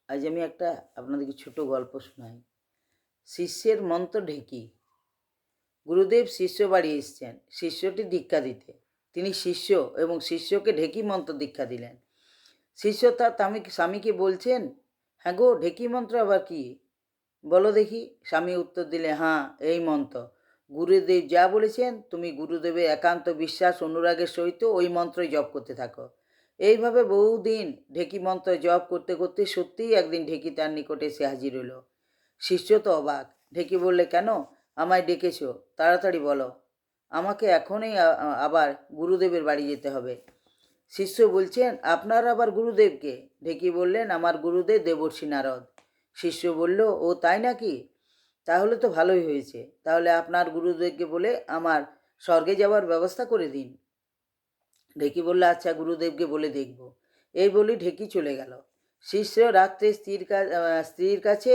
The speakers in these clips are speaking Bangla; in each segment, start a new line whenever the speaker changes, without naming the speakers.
আজ আমি একটা আপনাদেরকে ছোট গল্প শোনাই। শিষ্যের মন্ত্র ঢেঁকি। গুরুদেব শিষ্য বাড়ি এসছেন শিষ্যটি দীক্ষা দিতে। তিনি শিষ্য এবং শিষ্যকে ঢেঁকি মন্ত্র দীক্ষা দিলেন। শিষ্য তার স্বামীকে বলছেন, হ্যাঁ গো, ঢেঁকি মন্ত্র আবার কি? বলো দেখি। স্বামী উত্তর দিলে, হ্যাঁ, এই মন্ত্র। গুরুদেব যা বলেছেন তুমি গুরুদেবের একান্ত বিশ্বাস অনুরাগের সহিত ওই মন্ত্রই জপ করতে থাকো। এইভাবে বহুদিন ঢেঁকি মন্ত্র জপ করতে করতে সত্যিই একদিন ঢেঁকি তার নিকটে এসে হাজির হলো। শিষ্য তো অবাক। ঢেঁকি বললে, কেন আমায় ডেকেছ? তাড়াতাড়ি বলো, আমাকে এখনই আবার গুরুদেবের বাড়ি যেতে হবে। শিষ্য বলছেন, আপনার আবার গুরুদেবকে? ঢেঁকি বললেন, আমার গুরুদেব দেবর্ষি নারদ। শিষ্য বলল, ও তাই নাকি? তাহলে তো ভালোই হয়েছে। তাহলে আপনার গুরুদেবকে বলে আমার স্বর্গে যাওয়ার ব্যবস্থা করে দিন। ঢেঁকি বলল, আচ্ছা, গুরুদেবকে বলে দেখব। এই বলি ঢেঁকি চলে গেল। শিষ্য রাত্রে স্ত্রীর কাছে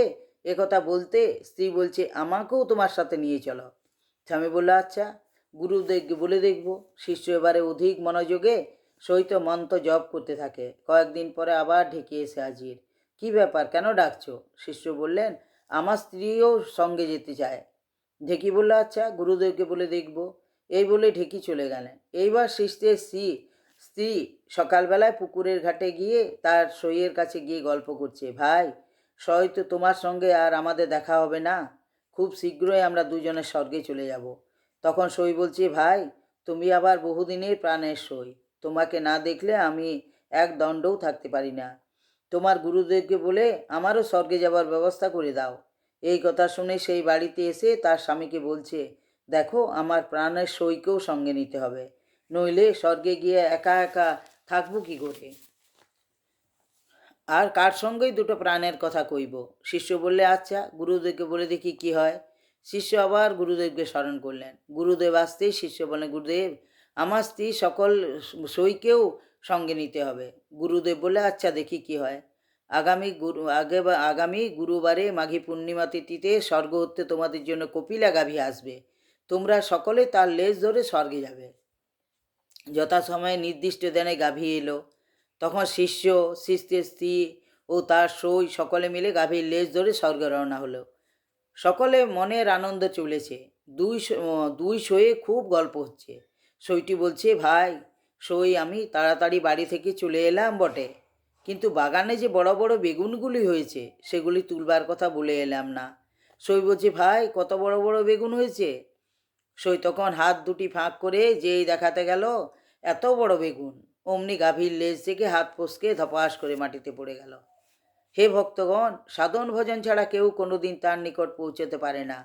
একথা বলতে স্ত্রী বলছে, আমাকেও তোমার সাথে নিয়ে চলো। স্বামী বলল, আচ্ছা, গুরুদেবকে বলে দেখব। শিষ্য এবারে অধিক মনোযোগে সহিত মন্ত্র জপ করতে থাকে। কয়েকদিন পরে আবার ঢেঁকি এসে হাজির। কি ব্যাপার, কেন ডাকছো? শিষ্য বললেন, আমার স্ত্রীও সঙ্গে যেতে চায়। ঢেঁকি বলল, আচ্ছা, গুরুদেবকে বলে দেখব। এই বলে ঢেঁকি চলে গেলেন। এইবার শিষ্যের স্ত্রী সকালবেলায় পুকুরের ঘাটে গিয়ে তার সইয়ের কাছে গিয়ে গল্প করছে, ভাই, সই তো তোমার সঙ্গে আর আমাদের দেখা হবে না। খুব শীঘ্রই আমরা দুজনে স্বর্গে চলে যাব। তখন সই বলছে, ভাই, তুমি আবার বহুদিনের প্রাণের সই। তোমাকে না দেখলে আমি এক দণ্ডও থাকতে পারি না। তোমার গুরুদেবকে বলে আমারও স্বর্গে যাবার ব্যবস্থা করে দাও। এই কথা শুনে সেই বাড়িতে এসে তার স্বামীকে বলছে, দেখো, আমার প্রাণের সইকেও সঙ্গে নিতে হবে, নইলে স্বর্গে গিয়ে একা একা থাকবো কি করে? আর কার সঙ্গেই দুটো প্রাণের কথা কইব? শিষ্য বললে, আচ্ছা, গুরুদেবকে বলে দেখি কি হয়। শিষ্য আবার গুরুদেবকে স্মরণ করলেন। গুরুদেব আসতেই শিষ্য বলেন, গুরুদেব, আমার স্ত্রী সকল সইকেও সঙ্গে নিতে হবে। গুরুদেব বলে, আচ্ছা, দেখি কি হয়। আগামী গুরুবারে মাঘী পূর্ণিমা তিথিতে স্বর্গ হতে তোমাদের জন্য কপিলা গাভী আসবে। তোমরা সকলে তার লেজ ধরে স্বর্গে যাবে। যথাসময়ে নির্দিষ্ট দিনে গাভী এলো। তখন শিষ্য, শিষ্যের স্ত্রী ও তার সই সকলে মিলে গাভীর লেজ ধরে স্বর্গে রওনা হলো। সকলে মনের আনন্দ চলেছে। দুই সইয়ে খুব গল্প হচ্ছে। সইটি বলছে, ভাই, সই, আমি তাড়াতাড়ি বাড়ি থেকে চলে এলাম বটে, কিন্তু বাগানে যে বড় বড় বেগুনগুলি হয়েছে সেগুলি তুলবার কথা বলে এলাম না। সই বলছে, ভাই, কত বড় বড় বেগুন হয়েছে? সই তখন হাত দুটি ফাঁক করে যেই দেখাতে গেল এত বড় বেগুন, অমনি গাভীর লেজ থেকে হাত ফসকে ধপাস করে মাটিতে পড়ে গেল। হে ভক্তগণ, সাধন ভজন ছাড়া কেউ কোনোদিন তার নিকট পৌঁছতে পারে না।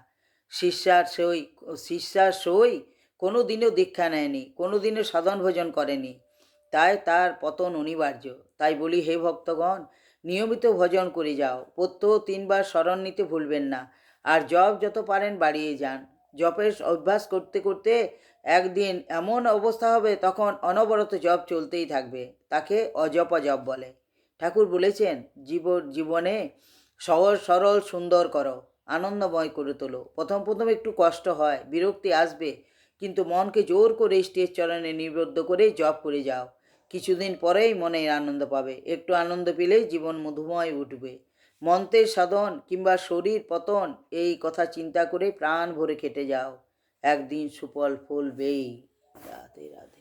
শিষ্যার সই কোনো দিনও দীক্ষা নেয়নি, কোনো দিনও সাধন ভজন করেনি, তাই তার পতন অনিবার্য। তাই বলি, হে ভক্তগণ, নিয়মিত ভজন করে যাও। প্রত্যহ 3 বার স্মরণ নিতে ভুলবেন না। আর জপ যত পারেন বাড়িয়ে যান। জপের অভ্যাস করতে করতে একদিন এমন অবস্থা হবে তখন অনবরত জপ চলতেই থাকবে। তাকে অজপ জপ বলে। ঠাকুর বলেছেন, জীবনে সহজ সরল সুন্দর করো, আনন্দময় করে তোলো। প্রথম প্রথম একটু কষ্ট হয়, বিরক্তি আসবে, কিন্তু মনকে জোর করে স্টেজ চরণে নিবদ্ধ করে জপ করে যাও। কিছুদিন পরেই মনে আনন্দ পাবে। একটু আনন্দ পেলেই জীবন মধুময় উঠবে। মন্ত্রের সাধন কিংবা শরীর পতন, এই কথা চিন্তা করে প্রাণ ভরে কেটে যাও। একদিন সুফল ফলবেই। রাধে রাধে।